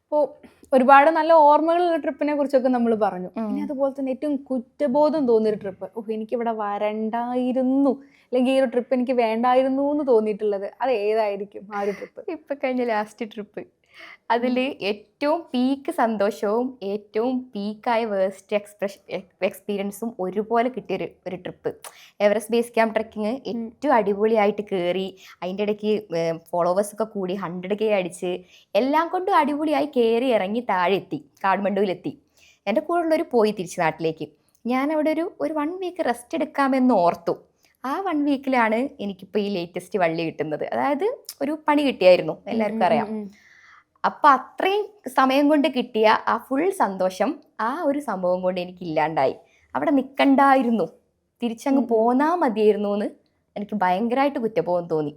അപ്പോൾ ഒരുപാട് നല്ല ഓർമ്മകളുള്ള ട്രിപ്പിനെ കുറിച്ചൊക്കെ നമ്മൾ പറഞ്ഞു. ഇനി അതുപോലെ തന്നെ ഏറ്റവും കുറ്റബോധം തോന്നിയൊരു ട്രിപ്പ്, ഓഹ് എനിക്കിവിടെ വരണ്ടായിരുന്നു, അല്ലെങ്കിൽ ഈ ഒരു ട്രിപ്പ് എനിക്ക് വേണ്ടായിരുന്നു എന്ന് തോന്നിയിട്ടുള്ളത്, അത് ഏതായിരിക്കും ആ ഒരു ട്രിപ്പ്? ഇപ്പൊ കഴിഞ്ഞ ലാസ്റ്റ് ട്രിപ്പ്, അതിൽ ഏറ്റവും പീക്ക് സന്തോഷവും ഏറ്റവും പീക്കായ വേസ്റ്റ് എക്സ്പീരിയൻസും ഒരുപോലെ കിട്ടിയൊരു ഒരു trip. Everest base camp trekking ഏറ്റവും അടിപൊളിയായിട്ട് കയറി, അതിൻ്റെ ഇടയ്ക്ക് ഫോളോവേഴ്സൊക്കെ കൂടി 100K അടിച്ച് എല്ലാം കൊണ്ടും അടിപൊളിയായി കയറി ഇറങ്ങി താഴെ എത്തി, കാഠ്മണ്ഡുവിലെത്തി. എൻ്റെ കൂടെയുള്ളവർ പോയി തിരിച്ച് നാട്ടിലേക്ക്. ഞാൻ അവിടെ ഒരു 1 വീക്ക് റെസ്റ്റ് എടുക്കാമെന്ന് ഓർത്തു. ആ 1 വീക്കിലാണ് എനിക്കിപ്പോൾ ഈ ലേറ്റസ്റ്റ് വള്ളി കിട്ടുന്നത്. അതായത് ഒരു പണി കിട്ടിയായിരുന്നു, എല്ലാവർക്കും അറിയാം. അപ്പം അത്രയും സമയം കൊണ്ട് കിട്ടിയ ആ ഫുൾ സന്തോഷം ആ ഒരു സംഭവം കൊണ്ട് എനിക്ക് ഇല്ലാണ്ടായി. അവിടെ നിൽക്കണ്ടായിരുന്നു, തിരിച്ചങ്ങ് പോന്നാ മതിയായിരുന്നു എന്ന് എനിക്ക് ഭയങ്കരമായിട്ട് കുറ്റബോധം തോന്നി.